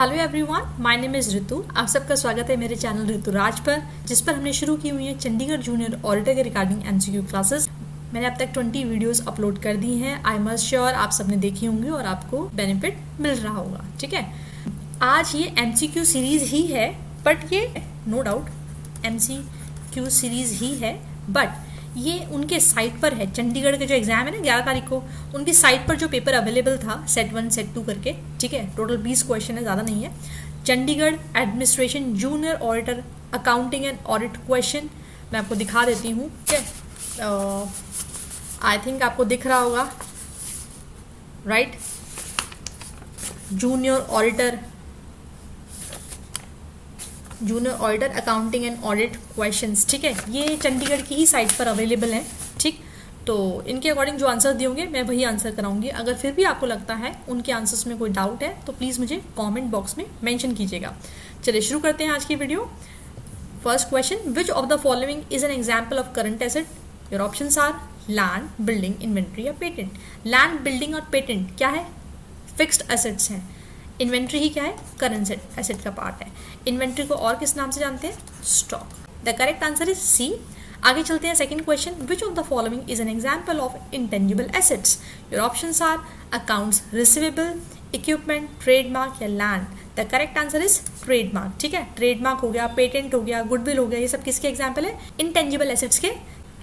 Hello everyone, my name is Ritu. आप सबका स्वागत है मेरे चैनल ऋतु राज पर, जिस पर हमने शुरू की हुई है चंडीगढ़ जूनियर ऑडिटर के रिगार्डिंग एमसीक्यू क्लासेस। मैंने अब तक 20 वीडियोस अपलोड कर दी हैं। आई मस्ट श्योर आप सबने देखी होंगी और आपको बेनिफिट मिल रहा होगा। ठीक है, आज ये एमसीक्यू सीरीज़ ही है, बट ये नो डाउट एमसीक्यू सीरीज़ ही है, बट ये उनके साइट पर है। चंडीगढ़ के जो एग्ज़ाम है ना 11 तारीख को, उनकी साइट पर जो पेपर अवेलेबल था सेट 1 सेट 2 करके, ठीक है, टोटल 20 क्वेश्चन है, ज़्यादा नहीं है। Chandigarh administration junior auditor accounting and audit question मैं आपको दिखा देती हूँ। ठीक है, आई थिंक आपको दिख रहा होगा, right. Junior auditor accounting and audit questions, ठीक है, ये चंडीगढ़ की ही साइट पर अवेलेबल हैं। ठीक, तो इनके अकॉर्डिंग जो आंसर दिए होंगे मैं वही आंसर कराऊंगी। अगर फिर भी आपको लगता है उनके आंसर्स में कोई डाउट है तो प्लीज़ मुझे कमेंट बॉक्स में मेंशन कीजिएगा। चलिए शुरू करते हैं आज की video. First question, which of the following is an example of current asset? Your options are land, building, inventory या पेटेंट। लैंड, बिल्डिंग और पेटेंट क्या है? फिक्स्ड एसेट्स हैं। इन्वेंट्री ही क्या है? करंट एसेट का पार्ट है। इन्वेंट्री को और किस नाम से जानते हैं? Stock. The correct answer is C. आगे चलते हैं second question, which of the following is an example of intangible assets? Your options are accounts receivable, equipment, trademark या land. The correct answer is trademark. ठीक है, trademark हो गया, patent हो गया, गुडविल हो गया, ये सब किसके एग्जाम्पल है? इंटेंजिबल एसेट्स के।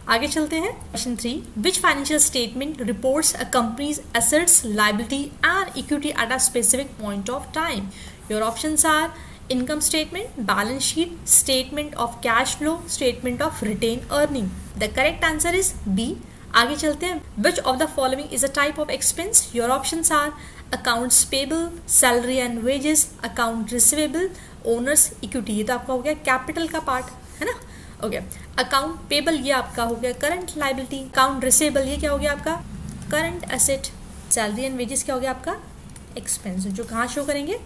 आगे चलते हैं question 3, which financial statement reports a company's assets, liability and equity at a specific point of time? Your options are income statement, balance sheet, statement of cash flow, statement of retained earning. The correct answer is B. आगे चलते हैं, which of the following is a type of expense? Your options are accounts payable, salary and wages, account receivable, owner's equity. ये तो आपका हो गया capital का part, है ना। ओके, अकाउंट पेबल ये आपका हो गया करंट लायबिलिटी, अकाउंट रिसीवेबल ये क्या हो गया आपका? Current asset, salary and wages क्या हो गया आपका? एक्सपेंस, जो कहाँ शो करेंगे?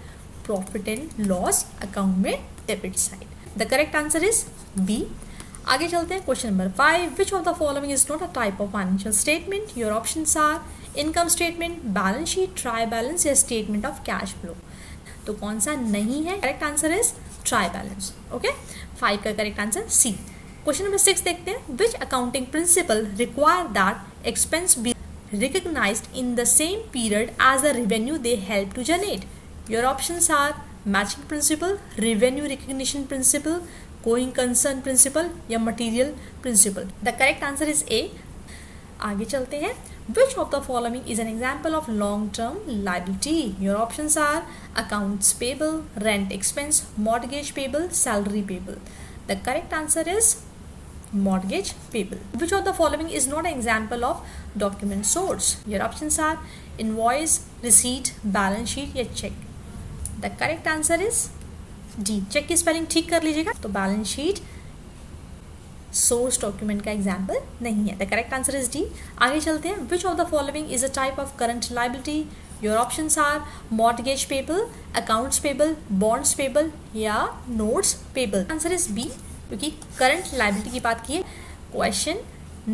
प्रॉफिट एंड लॉस अकाउंट में debit side. The correct answer is B. आगे चलते हैं question number 5, which of the following is not a type of financial statement? Your options are income statement, balance sheet, trial balance या statement of cash flow. तो कौन सा नहीं है? Correct answer is try balance. Okay, 5 का correct answer C. Question number 6 देखते हैं, which accounting principle require that expense be recognized in the same period as the revenue they help to generate? Your options are matching principle, revenue recognition principle, going concern principle या material principle. The correct answer is A. आगे चलते हैं, which of the following is an example of long term liability? Your options are accounts payable, rent expense, mortgage payable, salary payable. The correct answer is mortgage payable. Which of the following is not an example of document source? Your options are invoice, receipt, balance sheet या check. The correct answer is D. check की spelling ठीक कर लीजिएगा। तो balance sheet source document का example नहीं है। The correct answer is D. आगे चलते हैं, which of the following is a type of current liability? Your options are mortgage payable, accounts payable, bonds payable या notes payable. Answer is B, क्योंकि current liability की बात की है। Question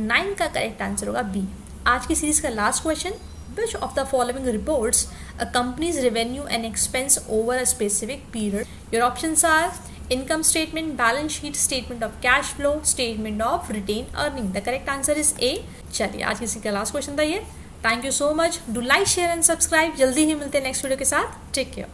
9 का करेक्ट आंसर होगा बी। आज की सीरीज का last question, which of the following reports a company's revenue and expense over a specific period? Your options are income statement, balance sheet, statement of cash flow, statement of retained earning. The correct answer is A. चलिए आज किसी का last question था ये। Thank you so much. Do like, share and subscribe. जल्दी ही मिलते हैं नेक्स्ट वीडियो के साथ। Take care.